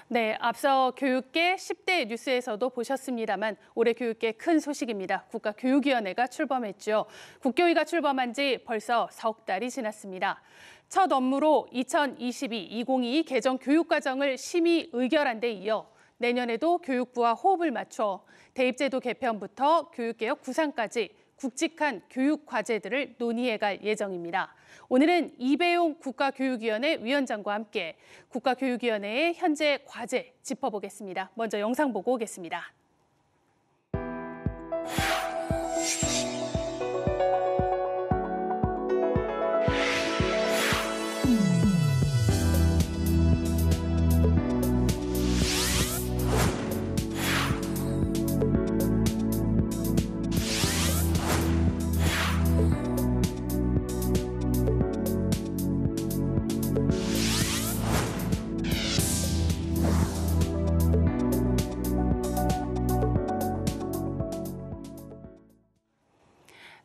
네, 앞서 교육계 10대 뉴스에서도 보셨습니다만 올해 교육계 큰 소식입니다. 국가교육위원회가 출범했죠. 국교위가 출범한 지 벌써 석 달이 지났습니다. 첫 업무로 2022-2022 개정 교육과정을 심의 의결한 데 이어 내년에도 교육부와 호흡을 맞춰 대입제도 개편부터 교육개혁 구상까지 굵직한 교육 과제들을 논의해갈 예정입니다. 오늘은 이배용 국가교육위원회 위원장과 함께 국가교육위원회의 현재 과제 짚어보겠습니다. 먼저 영상 보고 오겠습니다.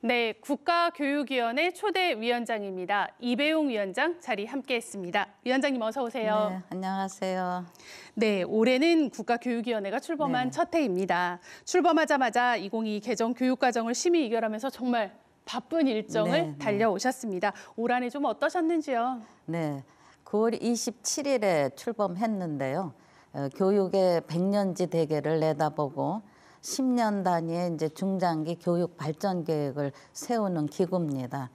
네, 국가교육위원회 초대 위원장입니다. 이배용 위원장 자리 함께했습니다. 위원장님 어서 오세요. 네, 안녕하세요. 네, 올해는 국가교육위원회가 출범한 첫 해입니다. 출범하자마자 2022 개정 교육과정을 심의 의결하면서 정말 바쁜 일정을 달려오셨습니다. 올 한 해 좀 어떠셨는지요? 네, 9월 27일에 출범했는데요. 교육의 100년지 대계를 내다보고 10년 단위의 이제 중장기 교육 발전 계획을 세우는 기구입니다.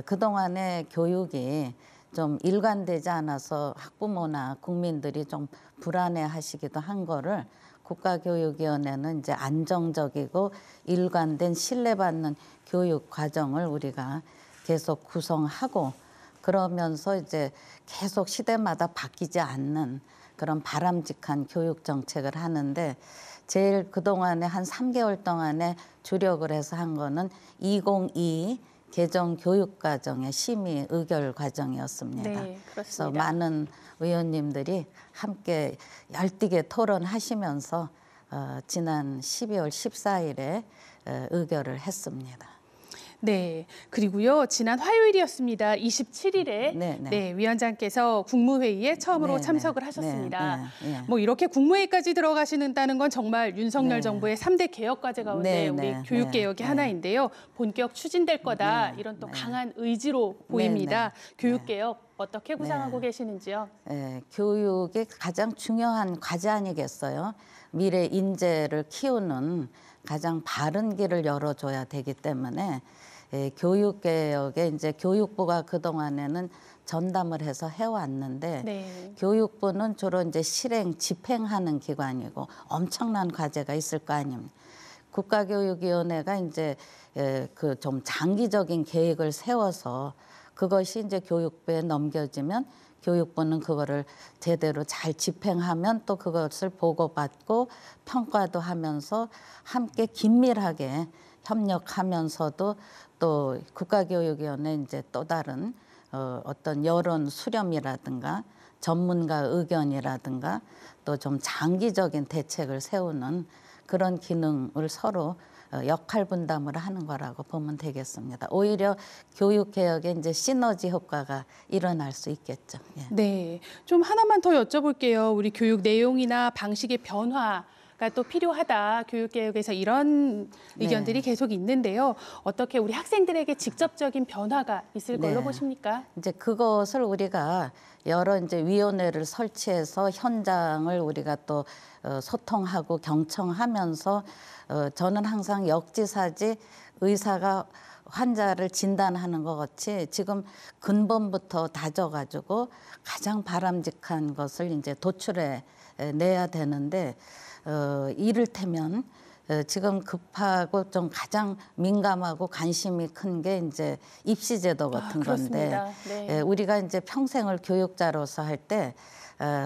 그동안의 교육이 좀 일관되지 않아서 학부모나 국민들이 좀 불안해하시기도 한 거를 국가교육위원회는 이제 안정적이고 일관된 신뢰받는 교육 과정을 우리가 계속 구성하고 그러면서 이제 계속 시대마다 바뀌지 않는 그런 바람직한 교육 정책을 하는데 제일 그동안에 한 3개월 동안에 주력을 해서 한 거는 2022 개정 교육과정의 심의 의결 과정이었습니다. 네, 그렇습니다. 그래서 많은 의원님들이 함께 열띠게 토론하시면서 지난 12월 14일에 의결을 했습니다. 네, 그리고요 지난 화요일이었습니다. 27일에 네, 위원장께서 국무회의에 처음으로 참석을 하셨습니다. 뭐 이렇게 국무회의까지 들어가시는다는 건 정말 윤석열 정부의 3대 개혁 과제 가운데 우리 교육 개혁의 하나인데요. 본격 추진될 거다 이런 또 강한 의지로 보입니다. 교육 개혁 어떻게 구상하고 계시는지요? 교육이 가장 중요한 과제 아니겠어요? 미래 인재를 키우는 가장 바른 길을 열어줘야 되기 때문에 교육개혁에 이제 교육부가 그동안에는 전담을 해서 해왔는데 교육부는 주로 이제 실행, 집행하는 기관이고 엄청난 과제가 있을 거 아닙니까? 국가교육위원회가 이제 그 좀 장기적인 계획을 세워서 그것이 이제 교육부에 넘겨지면 교육부는 그거를 제대로 잘 집행하면 또 그것을 보고받고 평가도 하면서 함께 긴밀하게 협력하면서도 또 국가교육위원회 이제 또 다른 어떤 여론 수렴이라든가 전문가 의견이라든가 또 좀 장기적인 대책을 세우는 그런 기능을 서로 역할 분담을 하는 거라고 보면 되겠습니다. 오히려 교육개혁에 이제 시너지 효과가 일어날 수 있겠죠. 네, 좀 하나만 더 여쭤볼게요. 우리 교육 내용이나 방식의 변화가 또 필요하다. 교육개혁에서 이런 의견들이 계속 있는데요. 어떻게 우리 학생들에게 직접적인 변화가 있을 걸로 보십니까? 이제 그것을 우리가 여러 이제 위원회를 설치해서 현장을 우리가 또 소통하고 경청하면서 저는 항상 역지사지 의사가 환자를 진단하는 것 같이 지금 근본부터 다져가지고 가장 바람직한 것을 이제 도출해 내야 되는데 이를테면 지금 급하고 좀 가장 민감하고 관심이 큰 게 이제 입시제도 같은 건데 우리가 이제 평생을 교육자로서 할 때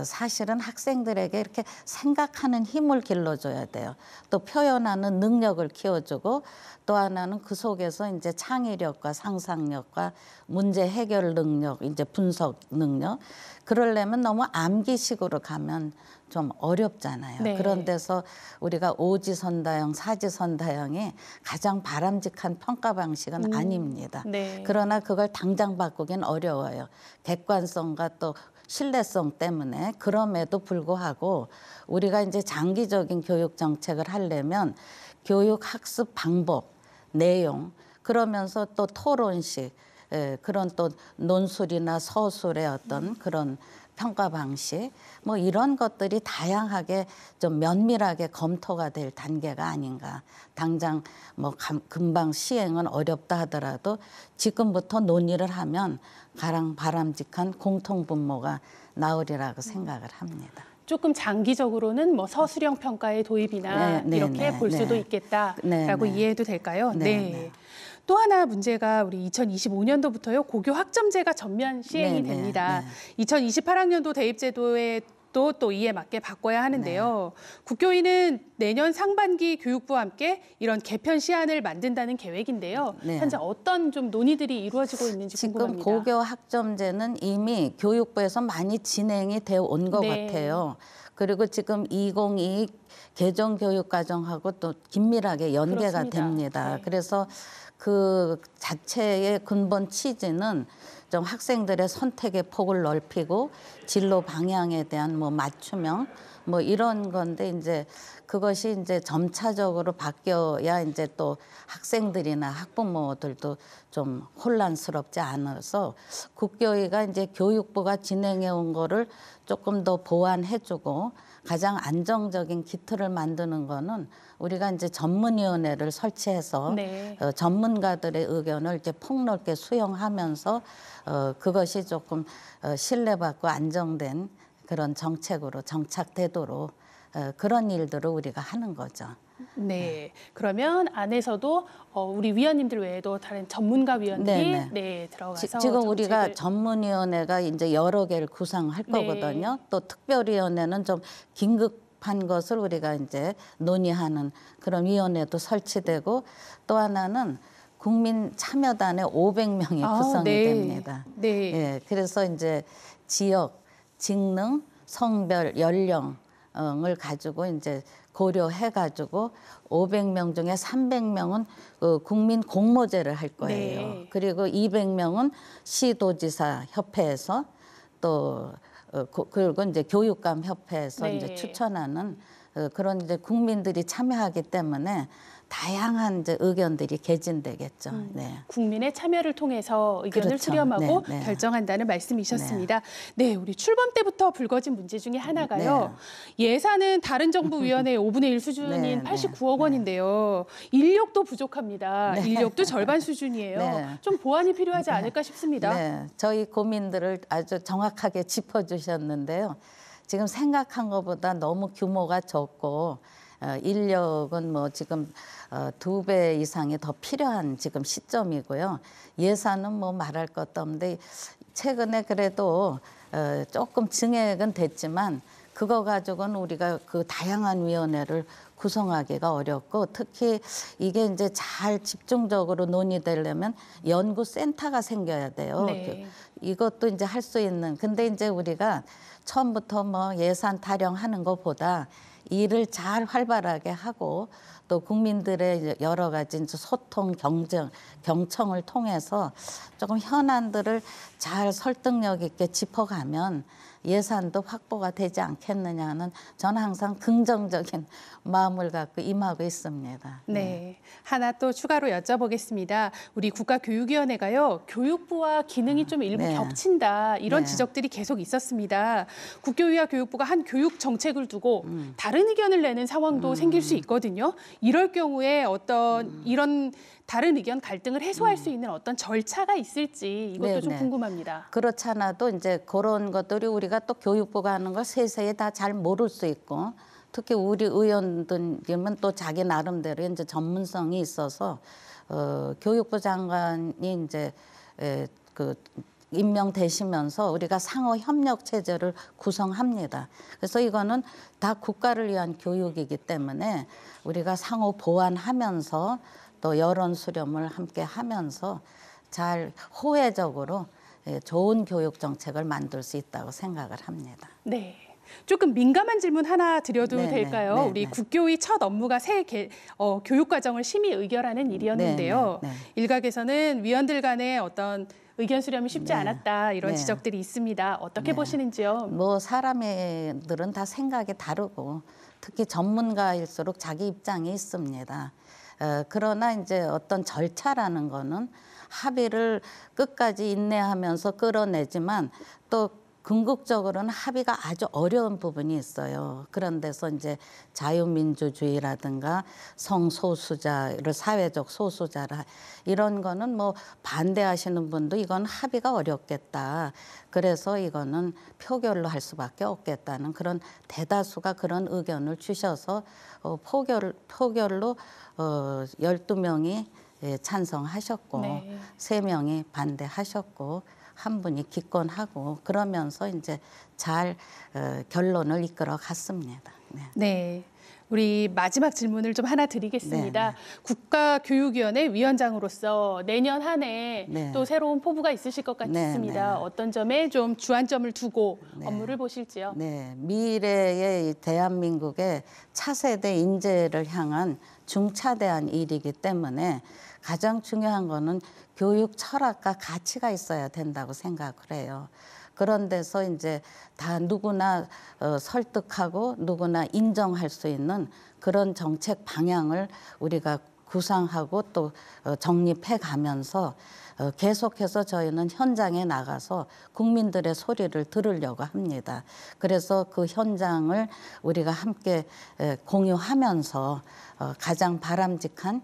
사실은 학생들에게 이렇게 생각하는 힘을 길러줘야 돼요. 또 표현하는 능력을 키워주고 또 하나는 그 속에서 이제 창의력과 상상력과 문제 해결 능력, 이제 분석 능력 그러려면 너무 암기식으로 가면 좀 어렵잖아요. 그런 데서 우리가 오지선다형, 사지선다형이 가장 바람직한 평가 방식은 아닙니다. 그러나 그걸 당장 바꾸긴 어려워요. 객관성과 또 신뢰성 때문에 그럼에도 불구하고 우리가 이제 장기적인 교육 정책을 하려면 교육 학습 방법, 내용 그러면서 또 토론식 그런 또 논술이나 서술의 어떤 그런 평가 방식 뭐 이런 것들이 다양하게 좀 면밀하게 검토가 될 단계가 아닌가. 당장 뭐 금방 시행은 어렵다 하더라도 지금부터 논의를 하면 가장 바람직한 공통분모가 나오리라고 생각을 합니다. 조금 장기적으로는 뭐 서술형 평가의 도입이나 이렇게 볼 수도 있겠다라고 이해해도 될까요? 네. 또 하나 문제가 우리 2025년도부터요 고교 학점제가 전면 시행이 됩니다. 2028학년도 대입제도에 또 이에 맞게 바꿔야 하는데요. 국교위는 내년 상반기 교육부와 함께 이런 개편 시안을 만든다는 계획인데요. 현재 어떤 좀 논의들이 이루어지고 있는지 궁금합니다. 지금 고교 학점제는 이미 교육부에서 많이 진행이 되어 온 것 같아요. 그리고 지금 2022 개정교육과정하고 또 긴밀하게 연계가 됩니다. 그래서 그 자체의 근본 취지는 좀 학생들의 선택의 폭을 넓히고 진로 방향에 대한 뭐 맞춤형 뭐 이런 건데 이제 그것이 이제 점차적으로 바뀌어야 이제 또 학생들이나 학부모들도 좀 혼란스럽지 않아서 국교위가 이제 교육부가 진행해 온 거를 조금 더 보완해주고 가장 안정적인 기틀을 만드는 거는 우리가 이제 전문위원회를 설치해서 전문가들의 의견을 이제 폭넓게 수용하면서 그것이 조금 신뢰받고 안정된 그런 정책으로 정착되도록 그런 일들을 우리가 하는 거죠. 네, 그러면 안에서도 우리 위원님들 외에도 다른 전문가 위원들이 들어가서 지금 우리가 전문위원회가 이제 여러 개를 구성할 거거든요. 또 특별위원회는 좀 긴급한 것을 우리가 이제 논의하는 그런 위원회도 설치되고 또 하나는 국민 참여단에 500명이 구성이 됩니다. 예, 그래서 이제 지역, 직능, 성별, 연령을 가지고 이제 고려해가지고 500명 중에 300명은 국민 공모제를 할 거예요. 그리고 200명은 시도지사 협회에서 또 그리고 이제 교육감 협회에서 이제 추천하는 그런 이제 국민들이 참여하기 때문에 다양한 이제 의견들이 개진되겠죠. 국민의 참여를 통해서 의견을 수렴하고 결정한다는 말씀이셨습니다. 우리 출범 때부터 불거진 문제 중에 하나가요. 예산은 다른 정부 위원회의 5분의 1 수준인 89억 원인데요. 인력도 부족합니다. 인력도 절반 수준이에요. 좀 보완이 필요하지 않을까 싶습니다. 저희 고민들을 아주 정확하게 짚어주셨는데요. 지금 생각한 것보다 너무 규모가 적고 인력은 뭐 지금 2배 이상이 더 필요한 지금 시점이고요. 예산은 뭐 말할 것도 없는데 최근에 그래도 조금 증액은 됐지만 그거 가지고는 우리가 그 다양한 위원회를 구성하기가 어렵고 특히 이게 이제 잘 집중적으로 논의되려면 연구센터가 생겨야 돼요. 이것도 이제 할 수 있는 근데 이제 우리가 처음부터 뭐 예산 타령하는 것보다 일을 잘 활발하게 하고 또 국민들의 여러 가지 소통, 경청을 통해서 조금 현안들을 잘 설득력 있게 짚어가면 예산도 확보가 되지 않겠느냐는 저는 항상 긍정적인 마음을 갖고 임하고 있습니다. 하나 또 추가로 여쭤보겠습니다. 우리 국가교육위원회가요. 교육부와 기능이 좀 일부 겹친다. 이런 지적들이 계속 있었습니다. 국교위와 교육부가 한 교육 정책을 두고 다른 의견을 내는 상황도 생길 수 있거든요. 이럴 경우에 어떤 이런 다른 의견 갈등을 해소할 수 있는 어떤 절차가 있을지 이것도 좀 궁금합니다. 그렇지 않아도 이제 그런 것들이 우리가 또 교육부가 하는 걸 세세히 다 잘 모를 수 있고 특히 우리 의원들은 또 자기 나름대로 이제 전문성이 있어서 교육부 장관이 이제 임명되시면서 우리가 상호 협력 체제를 구성합니다. 그래서 이거는 다 국가를 위한 교육이기 때문에 우리가 상호 보완하면서 또 여론 수렴을 함께 하면서 잘 호혜적으로 좋은 교육 정책을 만들 수 있다고 생각을 합니다. 조금 민감한 질문 하나 드려도 될까요? 우리 국교위 첫 업무가 새 교육과정을 심의 의결하는 일이었는데요. 일각에서는 위원들 간의 어떤 의견 수렴이 쉽지 네. 않았다 이런 네. 지적들이 있습니다. 어떻게 네. 보시는지요? 뭐 사람들은 다 생각이 다르고 특히 전문가일수록 자기 입장이 있습니다. 그러나 이제 어떤 절차라는 거는 합의를 끝까지 인내하면서 끌어내지만 또 궁극적으로는 합의가 아주 어려운 부분이 있어요. 그런 데서 이제 자유민주주의라든가 성소수자를 사회적 소수자라 이런 거는 뭐 반대하시는 분도 이건 합의가 어렵겠다. 그래서 이거는 표결로 할 수밖에 없겠다는 그런 대다수가 그런 의견을 주셔서 표결로 12명이 찬성하셨고 네. 3명이 반대하셨고 한 분이 기권하고 그러면서 이제 잘 결론을 이끌어 갔습니다. 네. 네. 우리 마지막 질문을 좀 하나 드리겠습니다. 네, 국가교육위원회 위원장으로서 내년 한 해 네. 또 새로운 포부가 있으실 것 같습니다. 네. 어떤 점에 좀 주안점을 두고 네. 업무를 보실지요? 네, 미래의 이 대한민국의 차세대 인재를 향한 중차대한 일이기 때문에 가장 중요한 거는 교육 철학과 가치가 있어야 된다고 생각을 해요. 그런 데서 이제 다 누구나 설득하고 누구나 인정할 수 있는 그런 정책 방향을 우리가 구상하고 또 정립해 가면서 계속해서 저희는 현장에 나가서 국민들의 소리를 들으려고 합니다. 그래서 그 현장을 우리가 함께 공유하면서 가장 바람직한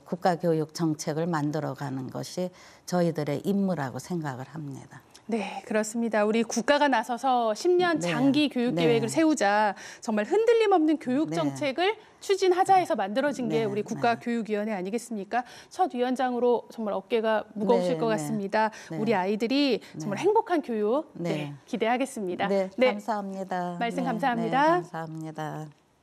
국가교육 정책을 만들어가는 것이 저희들의 임무라고 생각을 합니다. 네, 그렇습니다. 우리 국가가 나서서 10년 네. 장기 교육 네. 계획을 세우자 정말 흔들림 없는 교육 네. 정책을 추진하자 해서 만들어진 게 네. 우리 국가교육위원회 아니겠습니까? 첫 위원장으로 정말 어깨가 무거우실 네. 것 네. 같습니다. 네. 우리 아이들이 정말 행복한 교육 네. 기대하겠습니다. 네, 감사합니다. 말씀 네, 감사합니다. 네, 감사합니다.